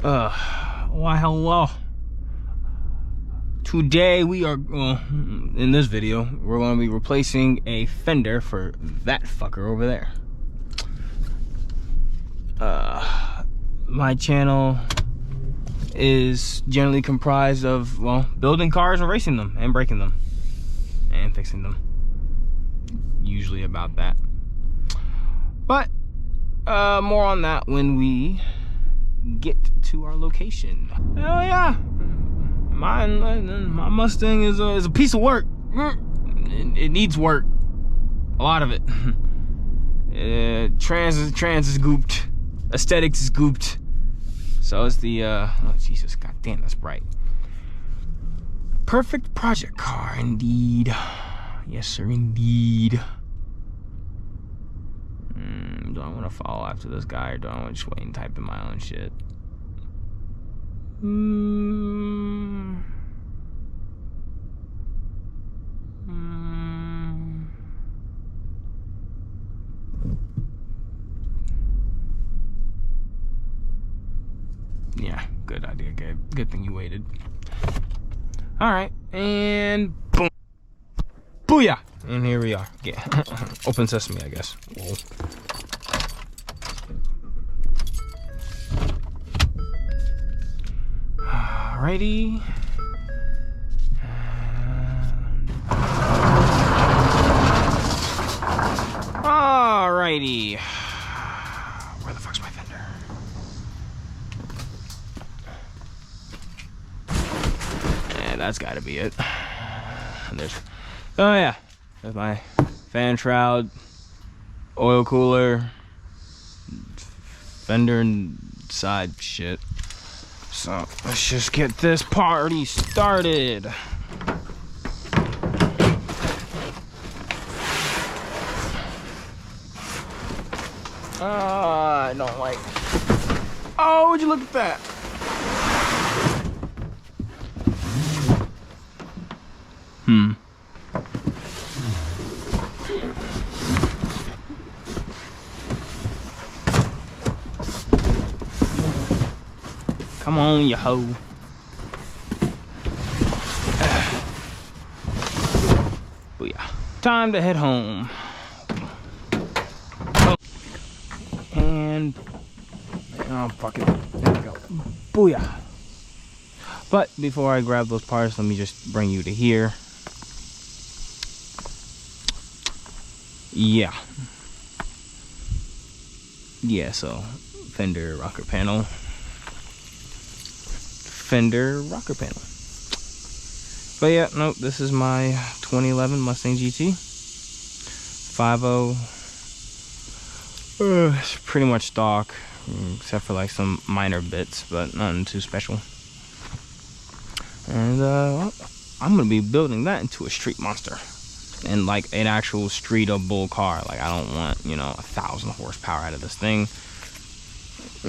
Why hello. Today we are, in this video, we're going to be replacing a fender for that fucker over there. My channel is generally comprised of, well, building cars and racing them and breaking them and fixing them. Usually about that. But more on that when we get to our location. Hell yeah. My Mustang is a piece of work. It needs work. A lot of it. Trans is gooped. Aesthetics is gooped. So it's the oh Jesus, god damn, that's bright. Perfect project car indeed. Yes sir, indeed. Do I want to follow after this guy, or do I want to just wait and type in my own shit? Yeah, good idea, Gabe. Good thing you waited. All right, and boom. Booyah! And here we are. Yeah. Open sesame, I guess. Whoa. Alrighty. Alrighty. Where the fuck's my fender? Yeah, that's gotta be it. And there's, oh yeah, there's my fan shroud, oil cooler, fender and side shit. So let's just get this party started. I don't like. Oh, would you look at that? Come on, you hoe. Booyah. Time to head home. And oh, fuck it. There we go. Booyah. But before I grab those parts, let me just bring you to here. Yeah. Yeah, so Fender rocker panel. Fender rocker panel. But yeah, nope, this is my 2011 Mustang GT 5.0. It's pretty much stock, except for like some minor bits, but nothing too special. And well, I'm gonna be building that into a street monster, and like an actual streetable car. Like I don't want, you know, 1,000 horsepower out of this thing,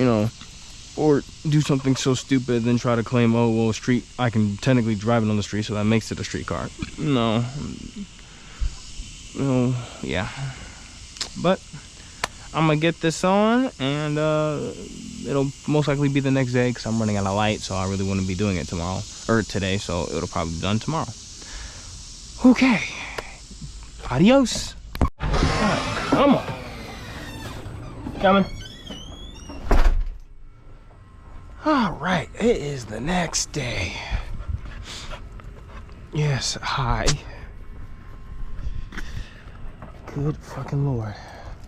you know. Or do something so stupid, then try to claim, oh, well, street, I can technically drive it on the street, so that makes it a street car. No. No, yeah. But I'm gonna get this on, and it'll most likely be the next day, because I'm running out of light, so I really wouldn't be doing it tomorrow, or today, so it'll probably be done tomorrow. Okay. Adios. All right, come on. Coming. All right, it is the next day. Yes, hi. Good fucking Lord.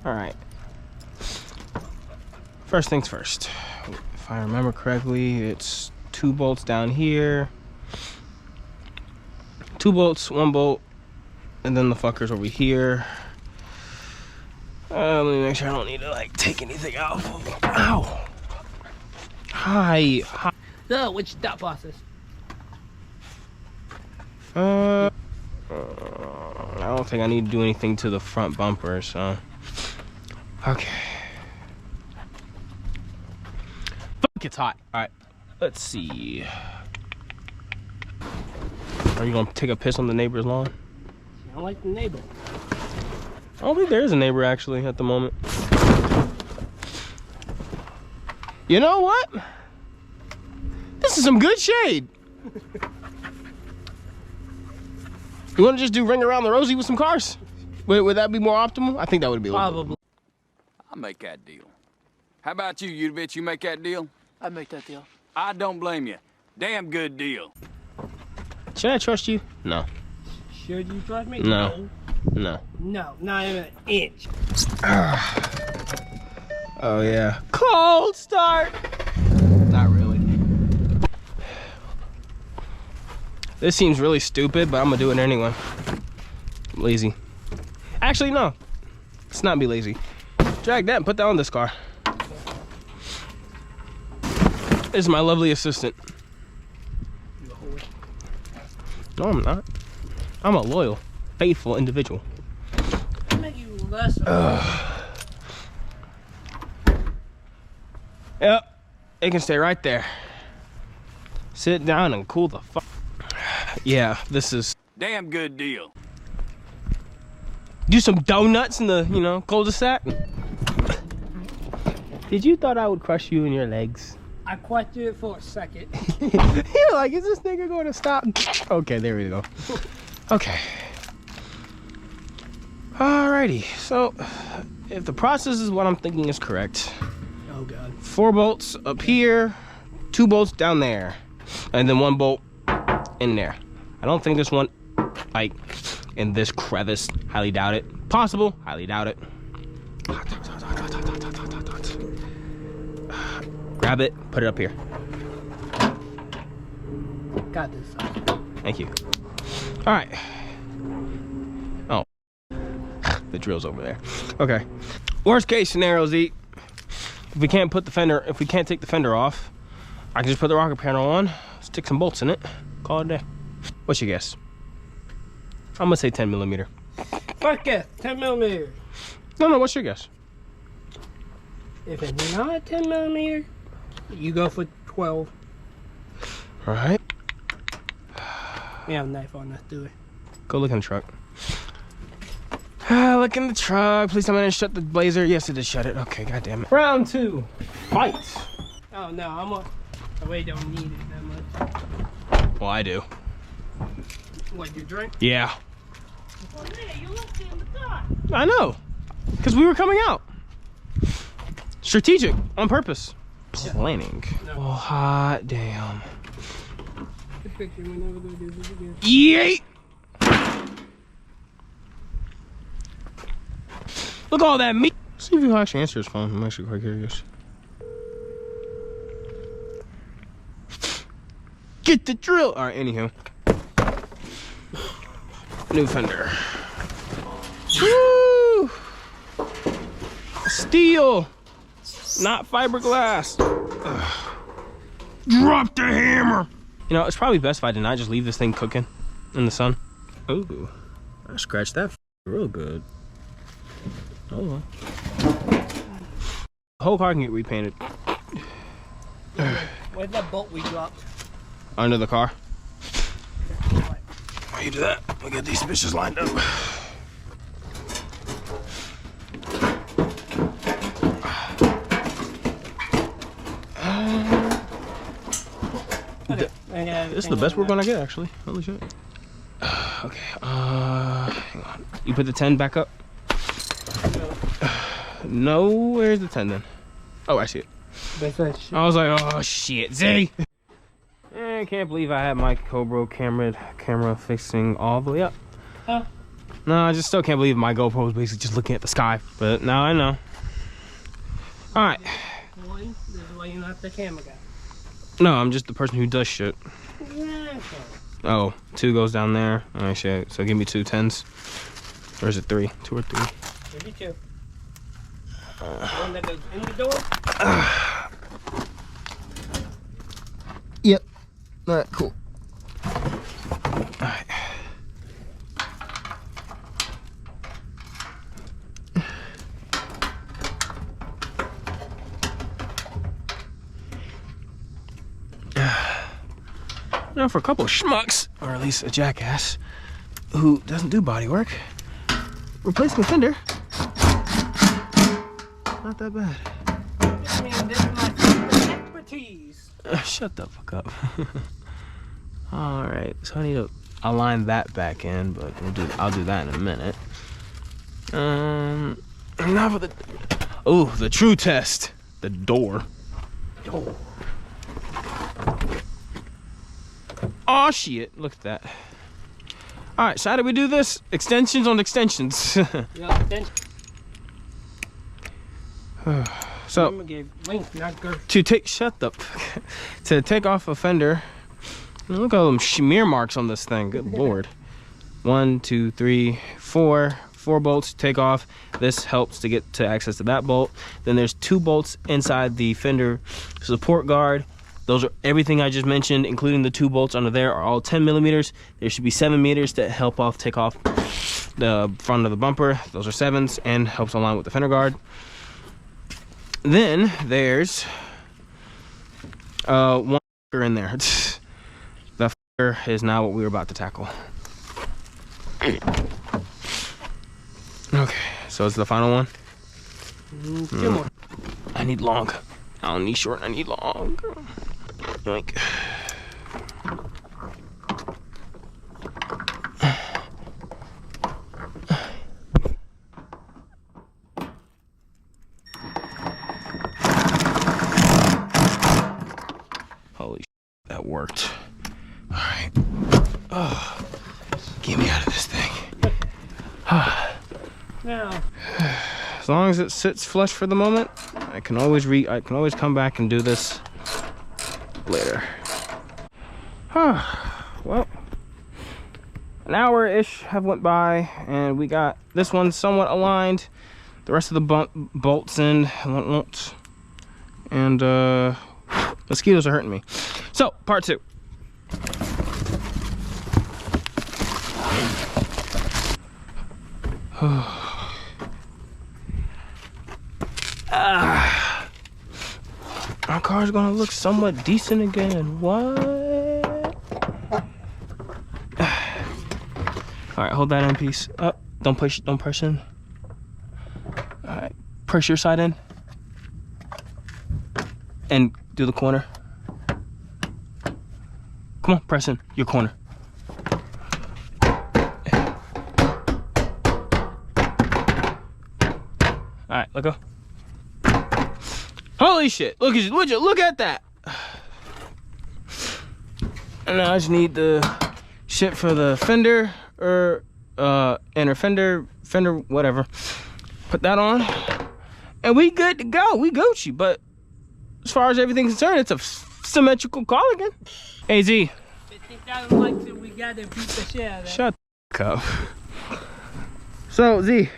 All right. First things first. If I remember correctly, it's 2 bolts down here. 2 bolts, 1 bolt, and then the fuckers over here. Let me make sure I don't need to like take anything out. Ow. Hi. So, which thought process? I don't think I need to do anything to the front bumper, so. Okay. Fuck, it's hot. All right, let's see. Are you gonna take a piss on the neighbor's lawn? I don't like the neighbor. I don't think there is a neighbor actually at the moment. You know what? is some good shade. You want to just do ring around the rosy with some cars? Would that be more optimal? I think that would be a little Probably. I'll make that deal. How about you bitch? You make that deal? I'd make that deal. I don't blame you. Damn good deal. Should I trust you? No. Should you trust me? No. No. No, not even an inch. Oh yeah. Cold start. Not really. This seems really stupid, but I'm gonna do it anyway. I'm lazy. Actually, no. Let's not be lazy. Drag that and put that on this car. This is my lovely assistant. No, I'm not. I'm a loyal, faithful individual. I make you less. Yep, it can stay right there. Sit down and cool the fuck. Yeah, this is Damn good deal. do some donuts in the, you know, cul-de-sac. Did you thought I would crush you in your legs? I questioned it for a second. You're like, is this nigga going to stop? Okay, there we go. Okay. Alrighty, so if the process is what I'm thinking is correct, Oh god. 4 bolts up here, 2 bolts down there, and then 1 bolt in there. I don't think this one, like, in this crevice. Highly doubt it. Possible, highly doubt it. Grab it, put it up here. Got this. Thank you. All right. Oh, the drill's over there. Okay. Worst case scenario, Z. If we can't put the fender, if we can't take the fender off, I can just put the rocker panel on, stick some bolts in it, call it a day. What's your guess? I'm gonna say 10 millimeter. Fuck it. 10 millimeter. No, what's your guess? If it's not 10 millimeter, you go for 12. All right. We have a knife on us, do we? Go look in the truck. Look in the truck. Please tell me I didn't shut the blazer. Yes, it did shut it. Okay, goddamn it. Round 2. Fight. Oh no, I really don't need it that much. Well, I do. What, you drink? Yeah. Well, yeah, you left it in the car. I know. Because we were coming out. Strategic. On purpose. Planning. No. Oh, hot damn. Good picture. We're never gonna do this again. Yeet! Look at all that meat. See if he'll actually answer his phone. I'm actually quite curious. Get the drill. All right, anywho. New fender. Woo! Steel, not fiberglass. Ugh. Drop the hammer. You know, it's probably best if I did not just leave this thing cooking in the sun. Ooh, I scratched that real good. Oh well. The whole car can get repainted. Where's that bolt we dropped? Under the car. Why you do that? We'll get these bitches lined up. This is the best we're gonna get, actually. Holy shit. Okay, hang on. You put the 10 back up? No, where's the 10 then? Oh, I see it. I was like, oh shit, Z! I can't believe I had my GoPro camera fixing all the way up. Huh? No, I just still can't believe my GoPro was basically just looking at the sky. But now I know. Alright. One, this is why you're not the camera guy. No, I'm just the person who does shit. Exactly. Oh, 2 goes down there. Alright, shit. So give me 2 10s. Or is it 3? 2 or 3? Maybe 2. One that goes in the door. Yep. Alright, cool. Alright. Now for a couple of schmucks, or at least a jackass, who doesn't do body work, replacing a fender, not that bad. I mean, this is my tease. Shut the fuck up. All right, so I need to align that back in, but I'll do that in a minute. Now for the true test, the door. Oh. Oh shit! Look at that. All right, so how do we do this? Extensions on extensions. Yeah, then So I'm gonna give length, not girth. to take to take off a fender. Look at all them smear marks on this thing. Good lord. 1, 2, 3, 4 bolts to take off. This helps to get to access to that bolt. Then there's 2 bolts inside the fender support guard. Those are everything I just mentioned, including the 2 bolts under there, are all 10 millimeters. There should be 7 meters to help take off the front of the bumper. Those are 7s and helps align with the fender guard. Then there's one in there. The is now what we were about to tackle. Okay, so it's the final one. 2 more. I need long. I don't need short, I need long. Yoink. Holy shit, that worked. All right. Oh, get me out of this thing. Now, As long as it sits flush for the moment, I can always come back and do this later. Well, an hour-ish have went by, and we got this one somewhat aligned. The rest of the bolts in, and mosquitoes are hurting me. So, part 2. Our car's gonna look somewhat decent again. What? All right, hold that in piece. Up. Don't push in. All right, push your side in. And do the corner. Come on, press in your corner. All right, let go. Holy shit! Look at that! And now I just need the shit for the fender inner fender whatever. Put that on, and we good to go. We Gucci. But as far as everything's concerned, it's a symmetrical car again. Hey Z. 50,000 likes and we gotta beat the shit out of that. Shut the up. So Z,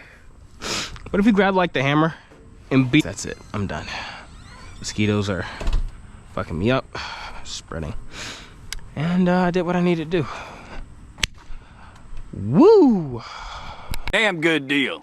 what if we grab like the hammer and beat? That's it. I'm done. Mosquitoes are fucking me up, spreading. And I did what I needed to do. Woo! Damn good deal.